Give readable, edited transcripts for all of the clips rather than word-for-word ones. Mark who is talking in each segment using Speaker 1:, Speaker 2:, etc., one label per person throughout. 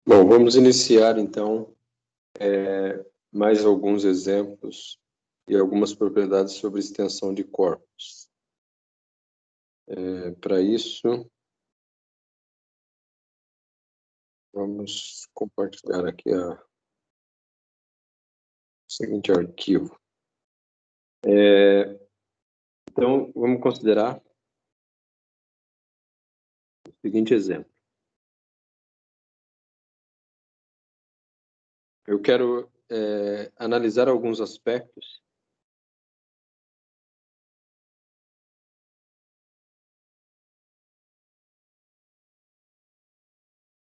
Speaker 1: Bom, vamos iniciar então mais alguns exemplos e algumas propriedades sobre extensão de corpos. Para isso, vamos compartilhar aqui o seguinte arquivo. Então, vamos considerar o seguinte exemplo. Eu quero analisar alguns aspectos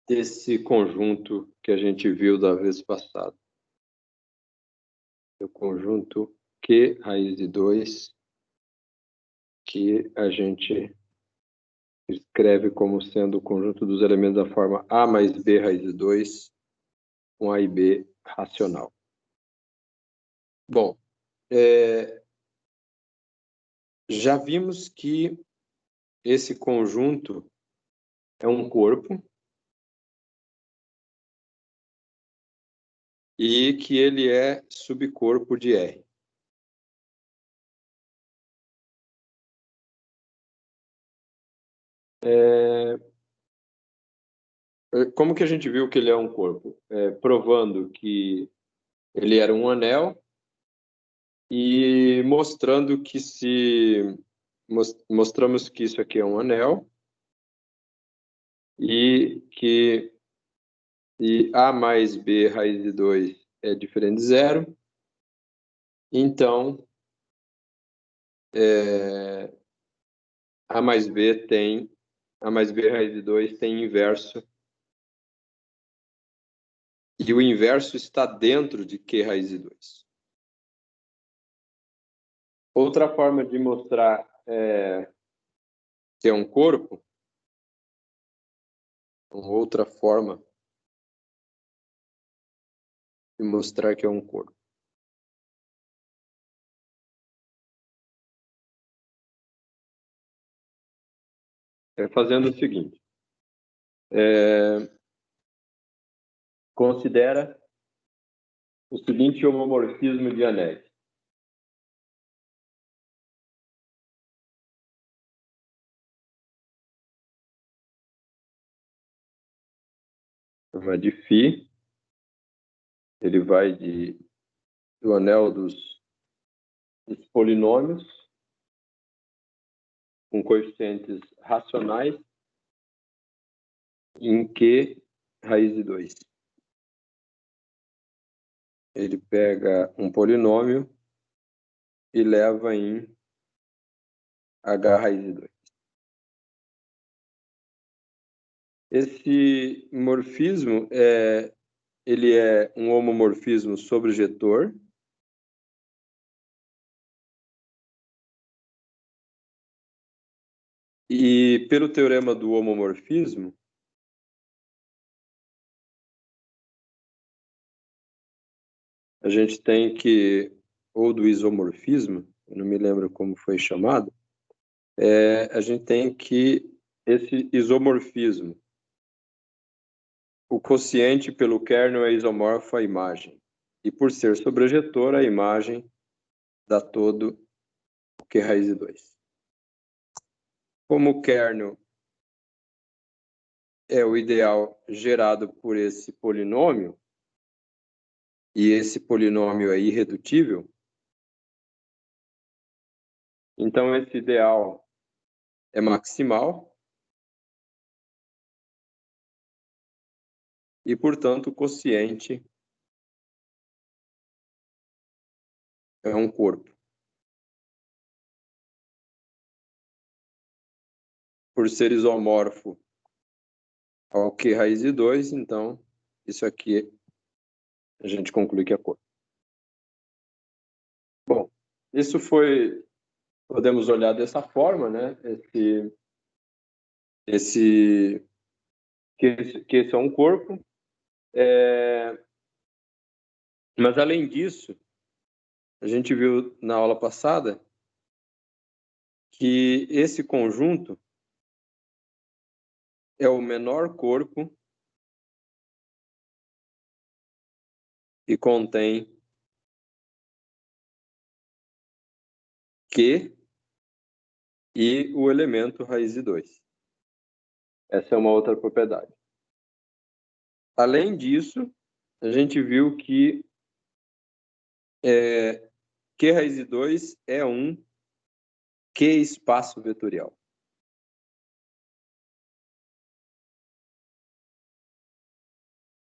Speaker 1: desse conjunto que a gente viu da vez passada. O conjunto Q raiz de 2, que a gente escreve como sendo o conjunto dos elementos da forma A mais B raiz de 2, com A e B racional. Bom, já vimos que esse conjunto é um corpo e que ele é subcorpo de R. Como que a gente viu que ele é um corpo? Provando que ele era um anel e mostrando que mostramos que isso aqui é um anel e que A mais B raiz de 2 é diferente de zero. Então, A mais B raiz de 2 tem inverso. E o inverso está dentro de Q raiz de 2. Outra forma de mostrar que é um corpo, outra forma de mostrar que é um corpo, é fazendo o seguinte. Considera o seguinte homomorfismo de anéis. Vai de φ, ele vai do anel dos polinômios com coeficientes racionais em Q raiz de 2. Ele pega um polinômio e leva em H raiz de 2. Esse morfismo ele é um homomorfismo sobrejetor. E pelo teorema do homomorfismo, a gente tem que, ou do isomorfismo, eu não me lembro como foi chamado, a gente tem que esse isomorfismo, o quociente pelo kernel é isomorfo à imagem. E por ser sobrejetor, a imagem dá todo o Q raiz de 2. Como o kernel é o ideal gerado por esse polinômio, e esse polinômio é irredutível, então esse ideal é maximal e, portanto, o quociente é um corpo. Por ser isomorfo ao Q raiz de 2, então, isso aqui a gente conclui que é corpo. Bom, isso foi, podemos olhar dessa forma, né? Que esse é um corpo. Mas, além disso, a gente viu na aula passada que esse conjunto é o menor corpo que contém Q e o elemento raiz de 2. Essa é uma outra propriedade. Além disso, a gente viu que Q raiz de 2 é um Q espaço vetorial.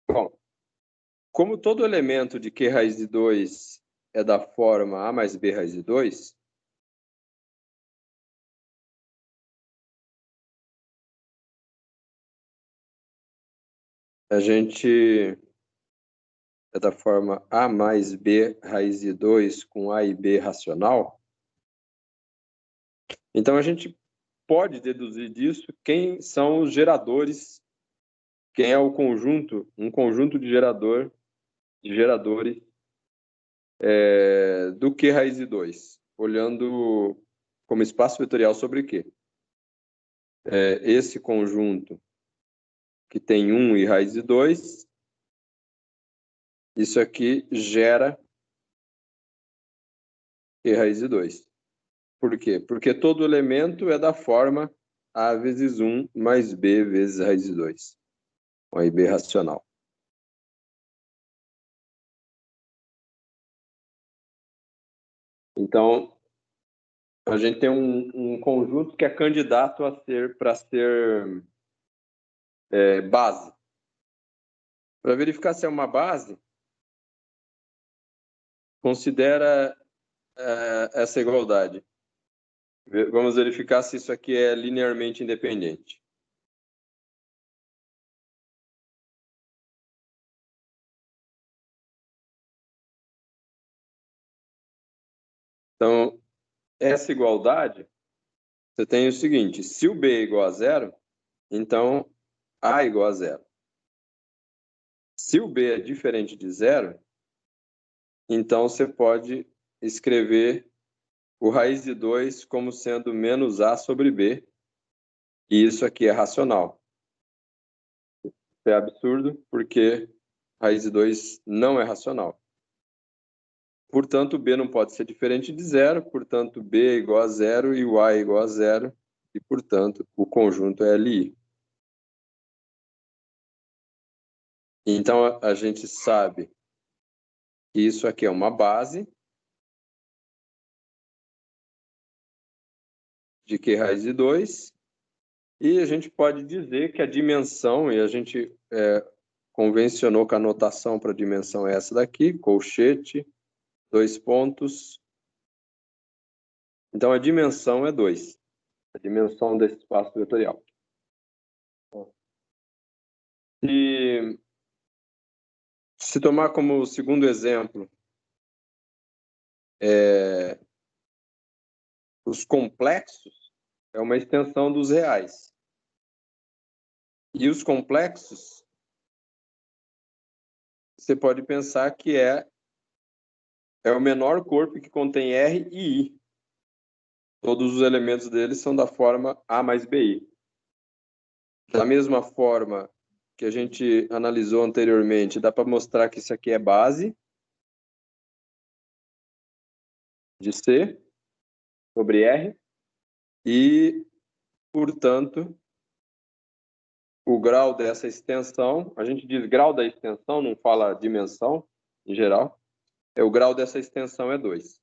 Speaker 1: Bom, como todo elemento de Q raiz de 2 é da forma A mais B raiz de 2, a gente é da forma A mais B raiz de 2 com A e B racional. Então, a gente pode deduzir disso quem são os geradores, quem é o conjunto, um conjunto de geradores do Q raiz de 2, olhando como espaço vetorial sobre Q. Esse conjunto que tem 1 e raiz de 2, isso aqui gera Q raiz de 2. Por quê? Porque todo elemento é da forma A vezes 1 mais B vezes raiz de 2, com a IB racional. Então, a gente tem um conjunto que é candidato a ser base. Para verificar se é uma base, considera essa igualdade. Vamos verificar se isso aqui é linearmente independente. Então, essa igualdade, você tem o seguinte: se o B é igual a 0, então A é igual a 0. Se o B é diferente de 0, então você pode escrever o raiz de 2 como sendo menos A sobre B, e isso aqui é racional. Isso é absurdo, porque raiz de 2 não é racional. Portanto, B não pode ser diferente de 0, portanto, B é igual a 0 e o A é igual a 0, e, portanto, o conjunto é LI. Então, a gente sabe que isso aqui é uma base de Q raiz de 2, e a gente pode dizer que a dimensão, e a gente convencionou que a notação para a dimensão é essa daqui, colchete, 2 pontos. Então, a dimensão é 2, a dimensão desse espaço vetorial. Se tomar como segundo exemplo os complexos, é uma extensão dos reais. E os complexos, você pode pensar que é o menor corpo que contém R e I. Todos os elementos deles são da forma A mais BI. Da mesma forma que a gente analisou anteriormente, dá para mostrar que isso aqui é base de C sobre R e, portanto, o grau dessa extensão, a gente diz grau da extensão, não fala dimensão em geral, o grau dessa extensão é 2.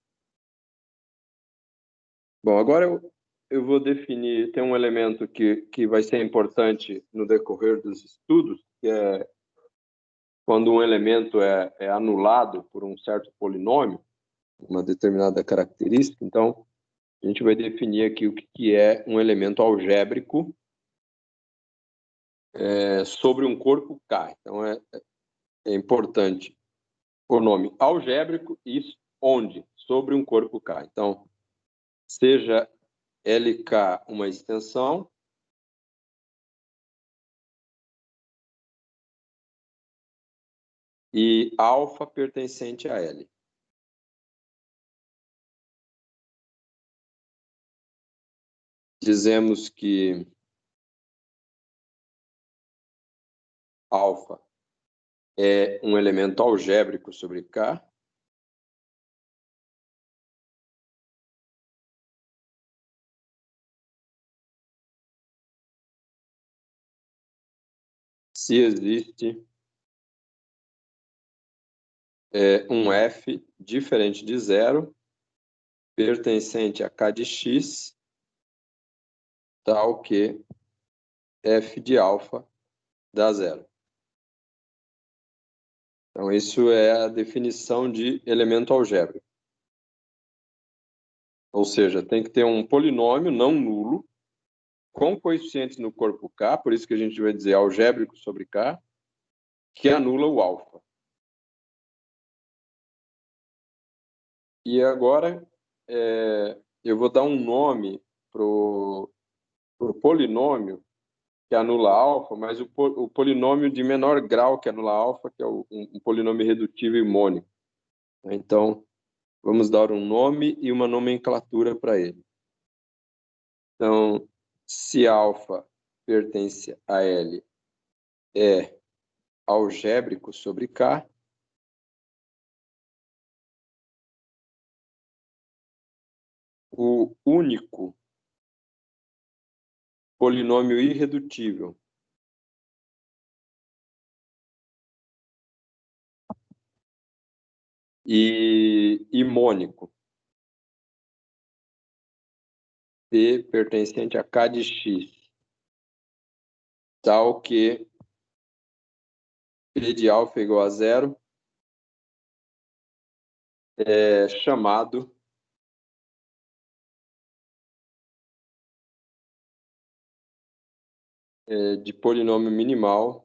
Speaker 1: Bom, agora eu vou definir, tem um elemento que vai ser importante no decorrer dos estudos, que é quando um elemento é anulado por um certo polinômio, uma determinada característica. Então, a gente vai definir aqui o que é um elemento algébrico sobre um corpo K. Então, é importante o nome algébrico e onde? Sobre um corpo K. Então, seja LK uma extensão, e alfa pertencente a L. Dizemos que alfa é um elemento algébrico sobre K. Se existe um F diferente de zero, pertencente a K de X, tal que F de alfa dá zero. Então, isso é a definição de elemento algébrico. Ou seja, tem que ter um polinômio não nulo, com coeficientes no corpo K, por isso que a gente vai dizer algébrico sobre K, que anula o alfa. E agora, eu vou dar um nome para o polinômio que anula alfa, mas o polinômio de menor grau que anula alfa, que é um polinômio irredutível e mônico. Então, vamos dar um nome e uma nomenclatura para ele. Então, se alfa pertence a L, é algébrico sobre K, o único polinômio irredutível e mônico, P pertencente a K de X, tal que P de alfa igual a zero, é chamado de polinômio minimal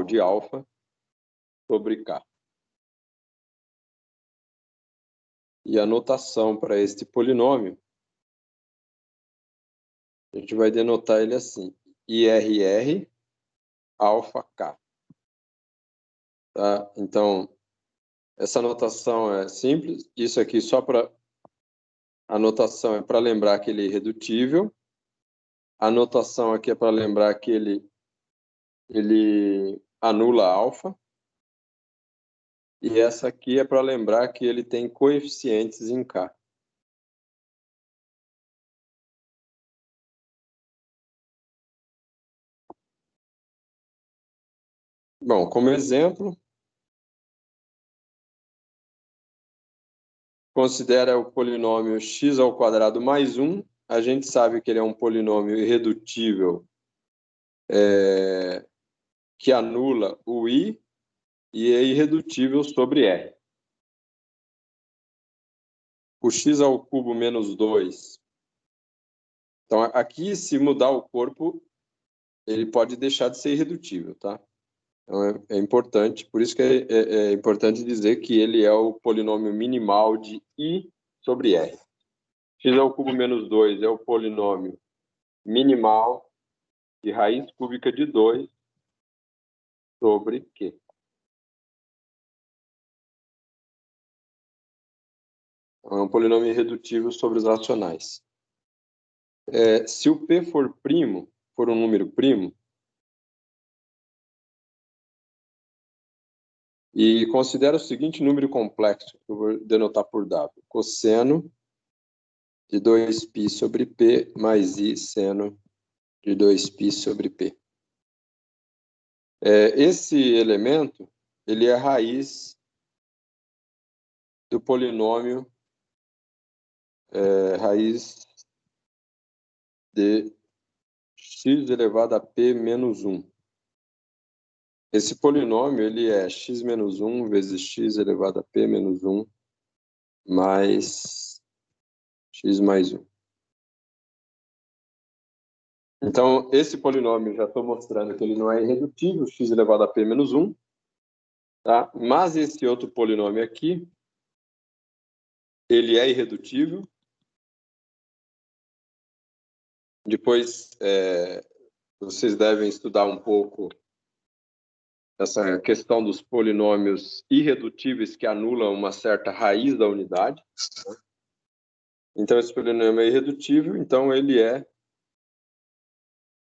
Speaker 1: de alfa sobre K. E a notação para este polinômio, a gente vai denotar ele assim, IRR alfa K. Tá? Então, essa notação é simples. Isso aqui só para... A notação é para lembrar que ele é irredutível. A notação aqui é para lembrar que ele anula alfa. E essa aqui é para lembrar que ele tem coeficientes em K. Bom, como exemplo, considera o polinômio x ao quadrado mais 1. A gente sabe que ele é um polinômio irredutível que anula o i e é irredutível sobre R. O x ao cubo menos 2. Então, aqui, se mudar o corpo, ele pode deixar de ser irredutível, tá? Então, é importante, por isso que é importante dizer que ele é o polinômio minimal de I sobre R. X ao cubo menos 2 é o polinômio minimal de raiz cúbica de 2 sobre Q. Então, é um polinômio irredutível sobre os racionais. Se o P for primo, for um número primo, e considera o seguinte número complexo, que eu vou denotar por W. Cosseno de 2π sobre P mais I seno de 2π sobre P. Esse elemento, ele é a raiz do polinômio raiz de x elevado a P menos 1. Esse polinômio, ele é x menos 1 vezes x elevado a P menos 1 mais x mais 1. Então, esse polinômio, já estou mostrando que ele não é irredutível, x elevado a P menos 1. Tá? Mas esse outro polinômio aqui, ele é irredutível. Depois, vocês devem estudar um pouco essa questão dos polinômios irredutíveis que anulam uma certa raiz da unidade. Então, esse polinômio é irredutível, então ele é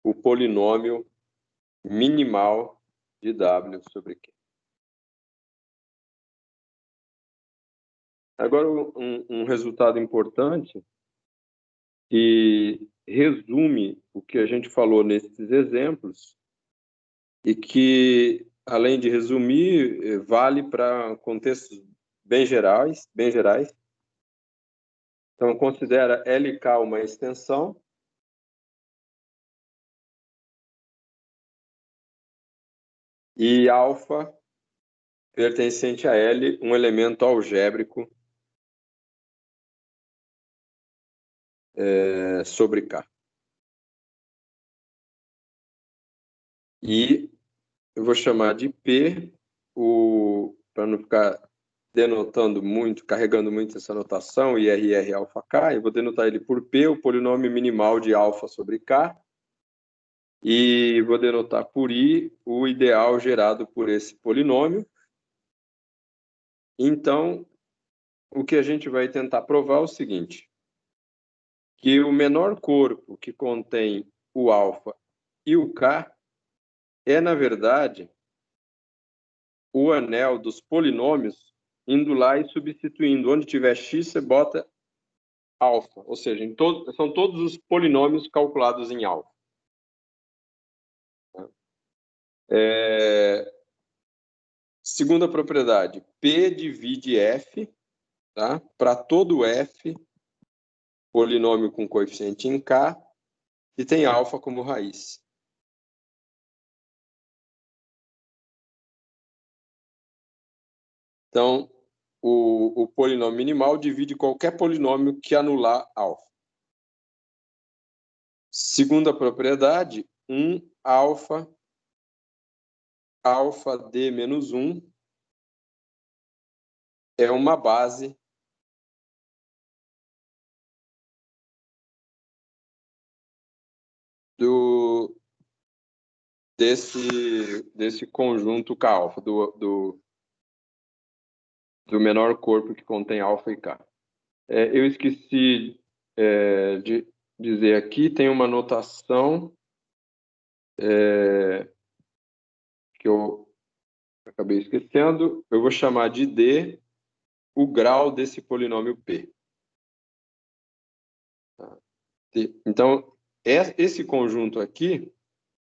Speaker 1: o polinômio minimal de W sobre Q. Agora, um resultado importante que resume o que a gente falou nesses exemplos e que, além de resumir, vale para contextos bem gerais. Então, considera LK uma extensão e alfa pertencente a L, um elemento algébrico sobre K. E eu vou chamar de P, para não ficar denotando muito, carregando muito essa notação, IRR alfa K, eu vou denotar ele por P, o polinômio minimal de alfa sobre K, e vou denotar por I o ideal gerado por esse polinômio. Então, o que a gente vai tentar provar é o seguinte, que o menor corpo que contém o alfa e o K é, na verdade, o anel dos polinômios indo lá e substituindo. Onde tiver x, você bota alfa, ou seja, são todos os polinômios calculados em alfa. Segunda propriedade, P divide F, tá? Para todo F, polinômio com coeficiente em K, e tem alfa como raiz. Então, o polinômio minimal divide qualquer polinômio que anular alfa. Segunda propriedade, 1 alfa d menos 1 é uma base desse conjunto K alfa, do menor corpo que contém alfa e K. Eu esqueci de dizer aqui, tem uma notação que eu acabei esquecendo. Eu vou chamar de D o grau desse polinômio P. Então, esse conjunto aqui,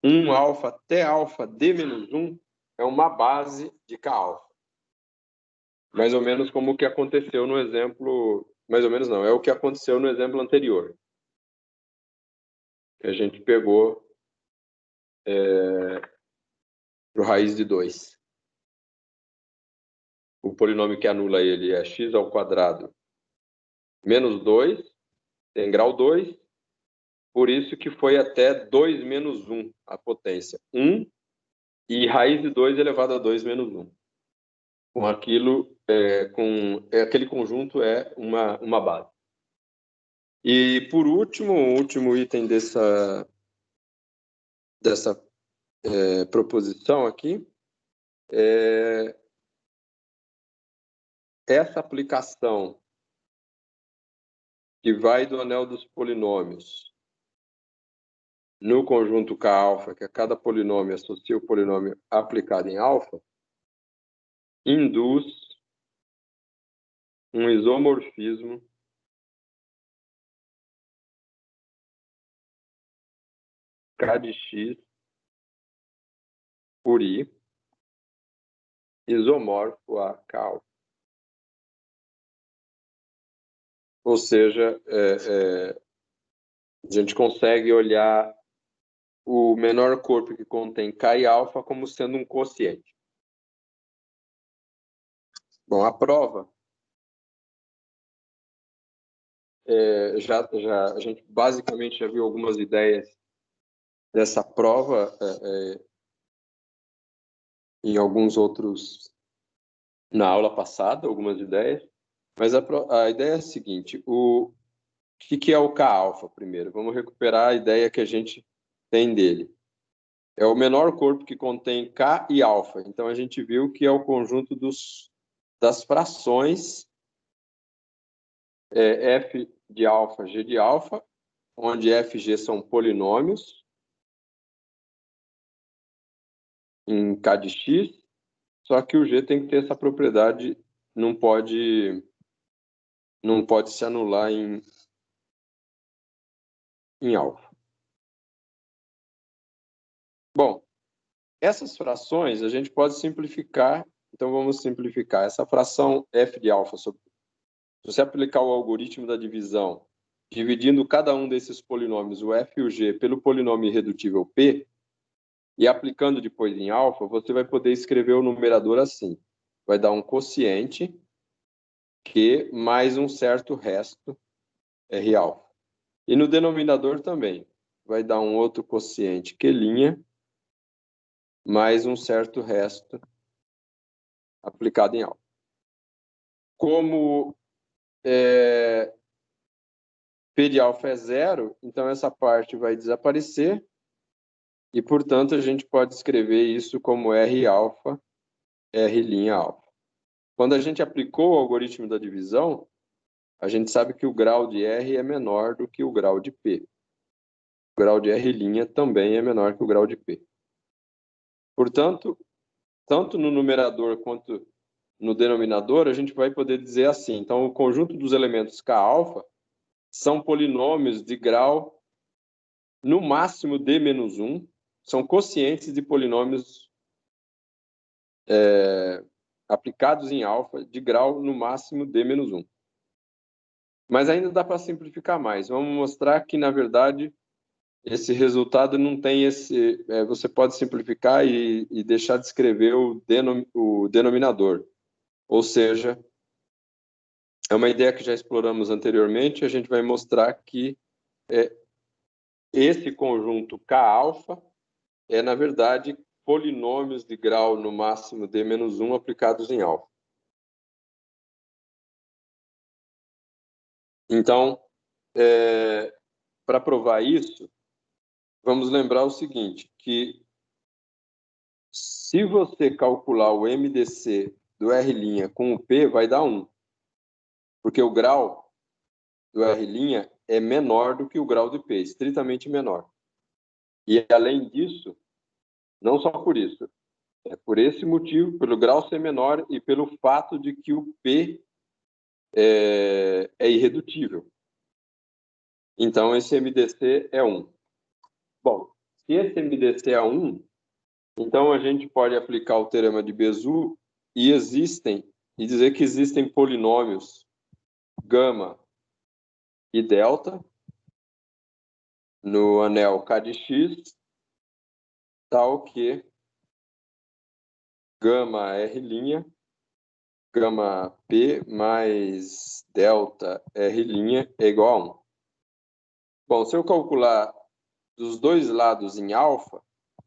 Speaker 1: 1 alfa até alfa d menos 1, é uma base de K alfa. Mais ou menos como o que aconteceu no exemplo... Mais ou menos não, é o que aconteceu no exemplo anterior. Que a gente pegou para o raiz de 2. O polinômio que anula ele é x ao quadrado menos 2, tem grau 2, por isso que foi até 2 menos 1 a potência. 1 e raiz de 2 elevado a 2 menos 1. Com aquilo, aquele conjunto é uma base. E, por último, o último item dessa proposição aqui é essa aplicação que vai do anel dos polinômios no conjunto K alfa, que a cada polinômio associa o polinômio aplicado em alfa, induz um isomorfismo K de x por I isomorfo a K alfa. Ou seja, a gente consegue olhar o menor corpo que contém K e alfa como sendo um quociente. Bom, a prova a gente basicamente já viu algumas ideias dessa prova em alguns outros na aula passada, algumas ideias, mas a ideia é a seguinte: o que é o K alfa primeiro? Vamos recuperar a ideia que a gente tem dele. É o menor corpo que contém K e alfa. Então a gente viu que é o conjunto das frações F de alfa, G de alfa, onde F e G são polinômios em K de X, só que o G tem que ter essa propriedade, não pode se anular em alfa. Bom, essas frações a gente pode simplificar, então vamos simplificar. Essa fração F de alfa, se você aplicar o algoritmo da divisão, dividindo cada um desses polinômios, o F e o G, pelo polinômio irredutível P, e aplicando depois em alfa, você vai poder escrever o numerador assim. Vai dar um quociente Q mais um certo resto R alfa. E no denominador também. Vai dar um outro quociente Q' mais um certo resto aplicado em alfa. Como P de alfa é zero, então essa parte vai desaparecer e, portanto, a gente pode escrever isso como R alfa, R' alfa. Quando a gente aplicou o algoritmo da divisão, a gente sabe que o grau de R é menor do que o grau de P. O grau de R' também é menor que o grau de P. Portanto, tanto no numerador quanto no denominador, a gente vai poder dizer assim. Então, o conjunto dos elementos K alfa são polinômios de grau no máximo D-1, são quocientes de polinômios aplicados em alfa de grau no máximo D-1. Mas ainda dá para simplificar mais. Vamos mostrar que, na verdade, esse resultado não tem esse... você pode simplificar e deixar de escrever o denominador. Ou seja, é uma ideia que já exploramos anteriormente. A gente vai mostrar que esse conjunto K alfa é, na verdade, polinômios de grau no máximo D-1 aplicados em alfa. Então, para provar isso, vamos lembrar o seguinte, que se você calcular o MDC do R' com o P, vai dar 1. Porque o grau do R' é menor do que o grau de P, estritamente menor. E, além disso, não só por isso, é por esse motivo, pelo grau ser menor e pelo fato de que o P é irredutível. Então, esse MDC é 1. Bom, se esse MDC é 1, então a gente pode aplicar o teorema de Bézout e dizer que existem polinômios gama e delta no anel K de X, tal que gama R', gama P mais delta R' é igual a 1. Bom, se eu calcular dos dois lados em alfa,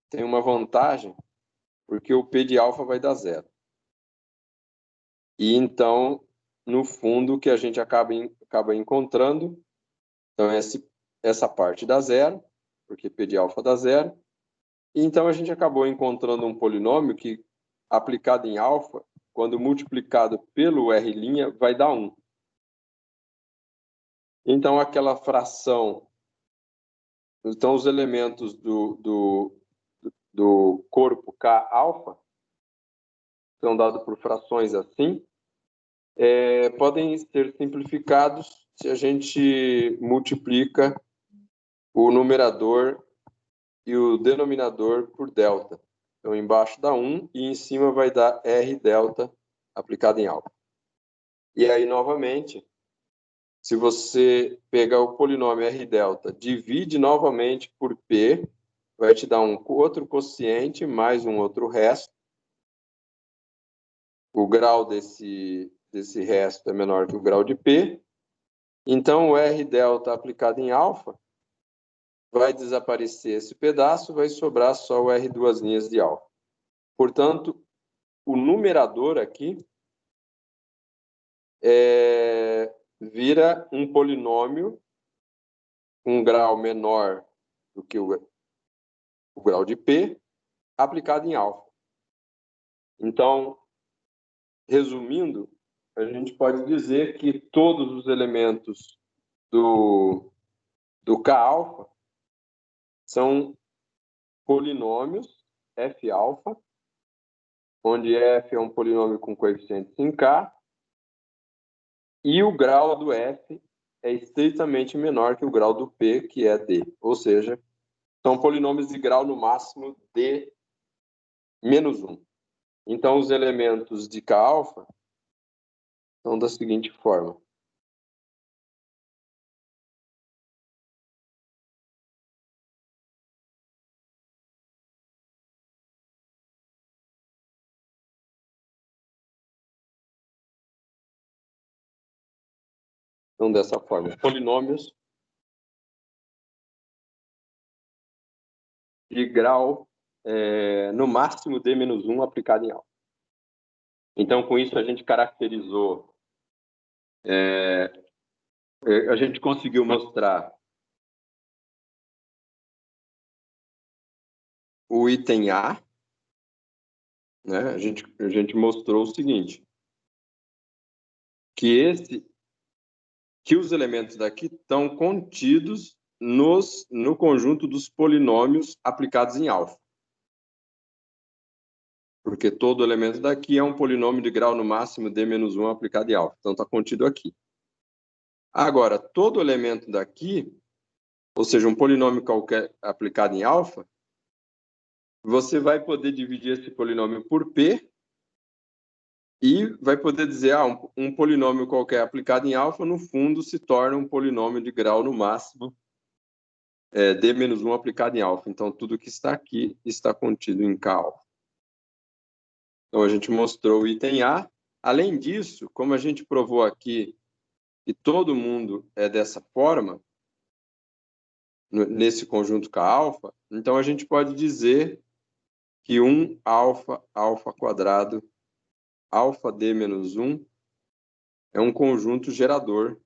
Speaker 1: tem uma vantagem, porque o P de alfa vai dar 0. E então, no fundo, o que a gente acaba encontrando, então essa parte dá 0, porque P de alfa dá 0. E então a gente acabou encontrando um polinômio que, aplicado em alfa, quando multiplicado pelo R', vai dar 1. Então, aquela fração... Então, os elementos do corpo K alfa são dados por frações assim, podem ser simplificados se a gente multiplica o numerador e o denominador por delta. Então, embaixo dá 1 e em cima vai dar R delta aplicado em alfa. E aí, novamente, se você pegar o polinômio R delta, divide novamente por P, vai te dar um outro quociente mais um outro resto. O grau desse resto é menor que o grau de P. Então, o R delta aplicado em alfa vai desaparecer esse pedaço, vai sobrar só o R duas linhas de alfa. Portanto, o numerador aqui vira um polinômio com um grau menor do que o grau de P, aplicado em alfa. Então, resumindo, a gente pode dizer que todos os elementos do K-alfa são polinômios F-alfa, onde F é um polinômio com coeficientes em K, e o grau do F é estritamente menor que o grau do P, que é D. Ou seja, são polinômios de grau no máximo de -1. Então, os elementos de K-alfa são da seguinte forma. Então, dessa forma, polinômios de grau no máximo de -1 aplicado em alfa. Então, com isso, a gente caracterizou, a gente conseguiu mostrar o item A, né? A gente mostrou o seguinte, que os elementos daqui estão contidos no conjunto dos polinômios aplicados em alfa. Porque todo elemento daqui é um polinômio de grau no máximo de -1 aplicado em alfa. Então, está contido aqui. Agora, todo elemento daqui, ou seja, um polinômio qualquer aplicado em alfa, você vai poder dividir esse polinômio por P e vai poder dizer, um polinômio qualquer aplicado em alfa, no fundo, se torna um polinômio de grau no máximo de -1 aplicado em alfa. Então, tudo que está aqui está contido em K-alfa. Então, a gente mostrou o item A. Além disso, como a gente provou aqui que todo mundo é dessa forma, nesse conjunto K-alfa, então a gente pode dizer que 1 alfa, alfa quadrado, alfa d menos 1, é um conjunto gerador.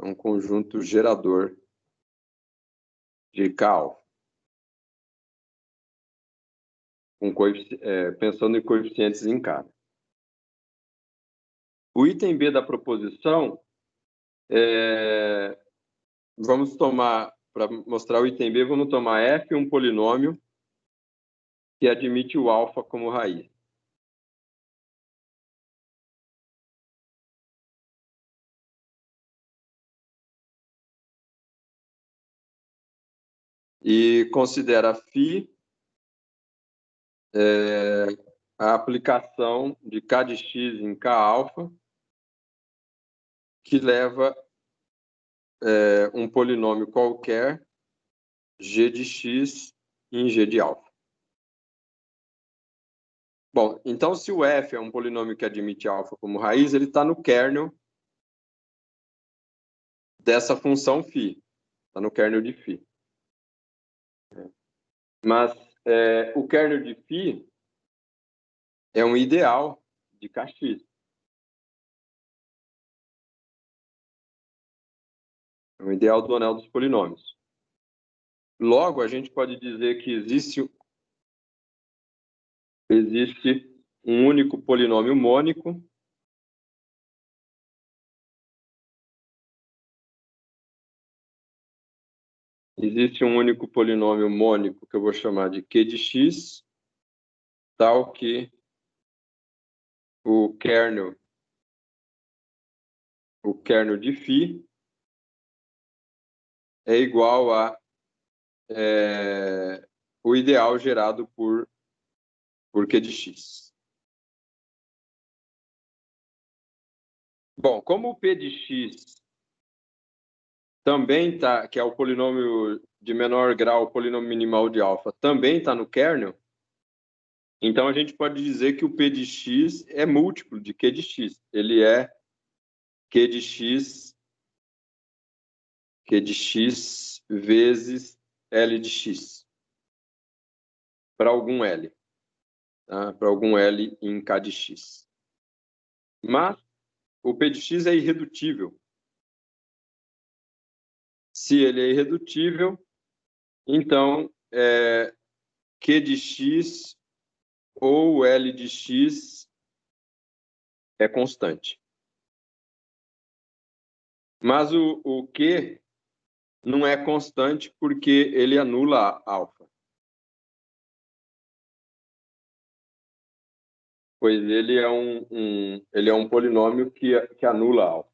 Speaker 1: É um conjunto gerador de K-alfa. Pensando em coeficientes em K. O item B da proposição, vamos tomar, para mostrar o item B, vamos tomar F, um polinômio que admite o alfa como raiz. E considera φ a aplicação de K de x em K-alfa, que leva um polinômio qualquer, g de x, em g de alfa. Bom, então se o f é um polinômio que admite alfa como raiz, ele está no kernel dessa função φ. Está no kernel de φ. Mas o kernel de φ é um ideal de Kx. É um ideal do anel dos polinômios. Logo, a gente pode dizer que existe um único polinômio mônico mônico que eu vou chamar de Q de x, tal que o kernel de φ é igual a o ideal gerado por Q de x. Bom, como o P de x também está, que é o polinômio de menor grau, o polinômio minimal de alfa, também está no kernel, então a gente pode dizer que o P de x é múltiplo de Q de x. Ele é Q de x vezes L de x. Para algum L. Tá? Para algum L em K de x. Mas o P de x é irredutível. Se ele é irredutível, então Q de x ou L de x é constante. Mas o Q não é constante porque ele anula alfa. Pois ele é um polinômio que anula alfa.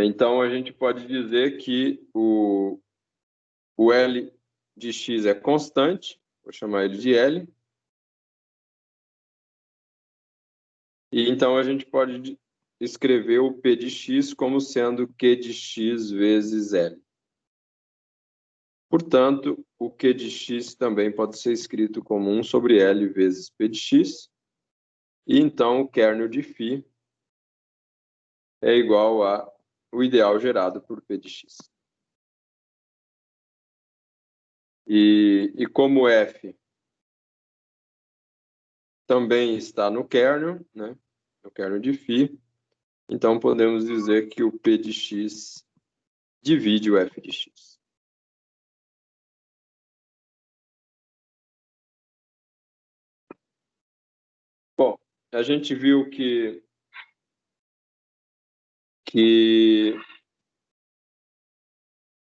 Speaker 1: Então, a gente pode dizer que o L de x é constante, vou chamar ele de L. E então, a gente pode escrever o P de x como sendo Q de x vezes L. Portanto, o Q de x também pode ser escrito como 1 sobre L vezes P de x. E então, o kernel de φ é igual ao ideal gerado por P de x. E como F também está no kernel, né, no kernel de φ, então podemos dizer que o P de x divide o F de x. Bom, a gente viu que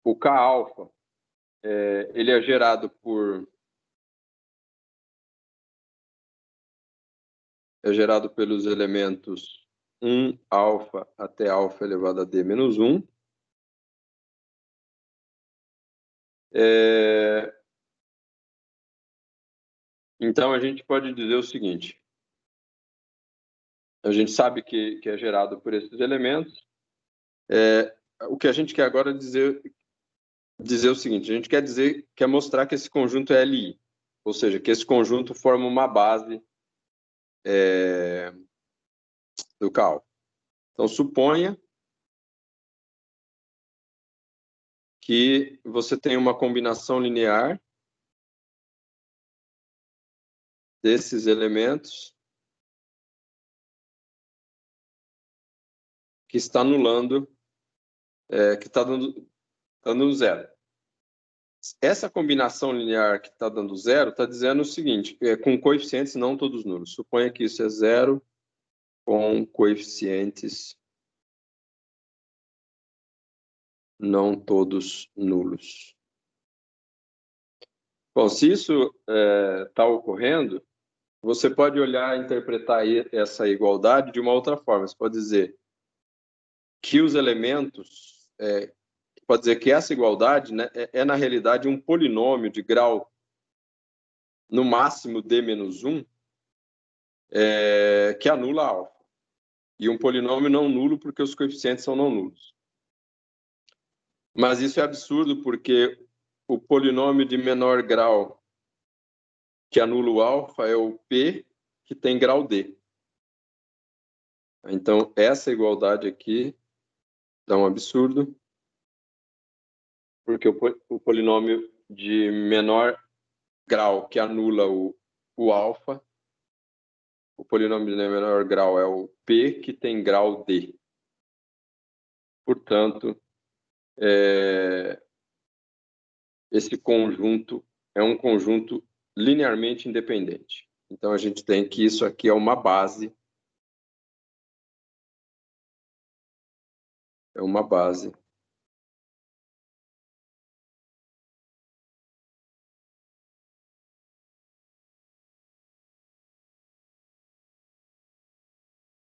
Speaker 1: o K-alfa ele é gerado pelos elementos 1 alfa até alfa elevado a d menos 1. Então, a gente pode dizer o seguinte. A gente sabe que é gerado por esses elementos. O que a gente quer agora dizer o seguinte. A gente quer mostrar que esse conjunto é LI. Ou seja, que esse conjunto forma uma base do K. Então, suponha que você tem uma combinação linear desses elementos que está anulando, que está dando zero. Essa combinação linear que está dando zero está dizendo o seguinte, com coeficientes não todos nulos. Suponha que isso é zero com coeficientes não todos nulos. Bom, se isso está ocorrendo, você pode olhar e interpretar essa igualdade de uma outra forma. Você pode dizer que os elementos, pode dizer que essa igualdade, né, na realidade um polinômio de grau no máximo d menos 1 que anula alfa. E um polinômio não nulo porque os coeficientes são não nulos. Mas isso é absurdo porque o polinômio de menor grau que anula o alfa é o P que tem grau D. Então, essa igualdade aqui dá um absurdo, porque o polinômio de menor grau que anula o alfa, o polinômio de menor grau é o P que tem grau D. Portanto, esse conjunto é um conjunto linearmente independente. Então, a gente tem que isso aqui é uma base. É uma base.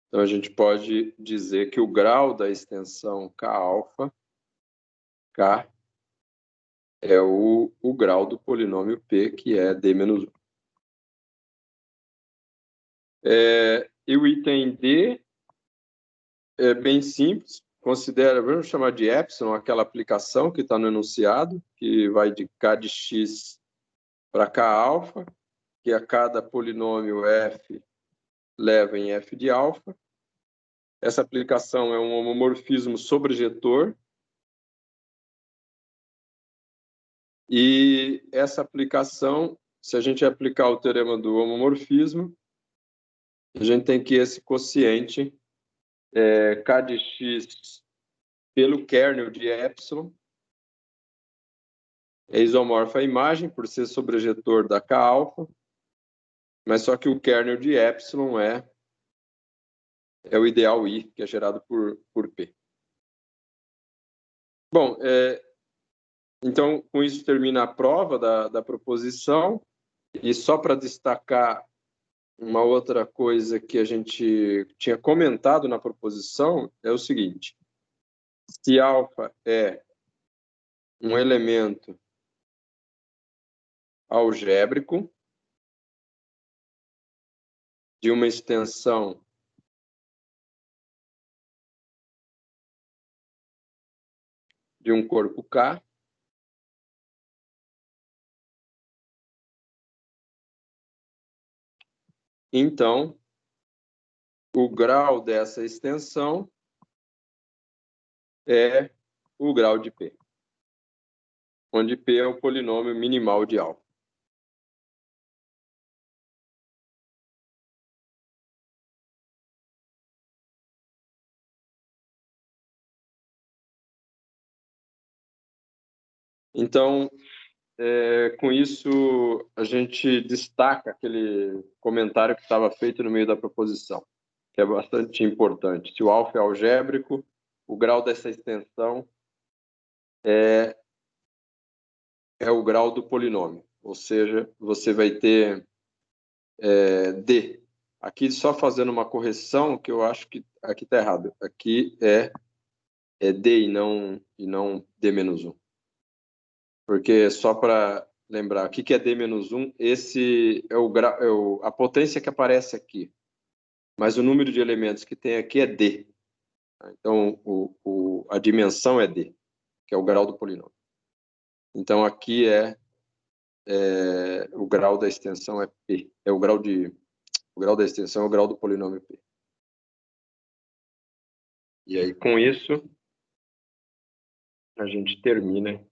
Speaker 1: Então, a gente pode dizer que o grau da extensão K-alfa, K, é o grau do polinômio P, que é D menos 1. E o item D é bem simples. Vamos chamar de epsilon, aquela aplicação que está no enunciado, que vai de K de x para K-alfa, que a cada polinômio f leva em f de alfa. Essa aplicação é um homomorfismo sobrejetor. E essa aplicação, se a gente aplicar o teorema do homomorfismo, a gente tem que esse quociente K de x pelo kernel de epsilon é isomorfo à imagem, por ser sobrejetor da K-alfa, mas só que o kernel de epsilon é o ideal I, que é gerado por P. Bom, então, com isso termina a prova da proposição. E só para destacar uma outra coisa que a gente tinha comentado na proposição, é o seguinte: se alfa é um elemento algébrico de uma extensão de um corpo K, então o grau dessa extensão é o grau de P, onde P é o polinômio minimal de alfa. Então, com isso, a gente destaca aquele comentário que estava feito no meio da proposição, que é bastante importante. Se o alfa é algébrico, o grau dessa extensão é o grau do polinômio, ou seja, você vai ter D. Aqui, só fazendo uma correção, que eu acho que aqui está errado. Aqui é D e não D-1. Porque, só para lembrar, o que é D-1? Esse é a potência que aparece aqui. Mas o número de elementos que tem aqui é D. Então, a dimensão é D, que é o grau do polinômio. Então, aqui o grau da extensão é P. O grau da extensão é o grau do polinômio P. E aí, com isso, a gente termina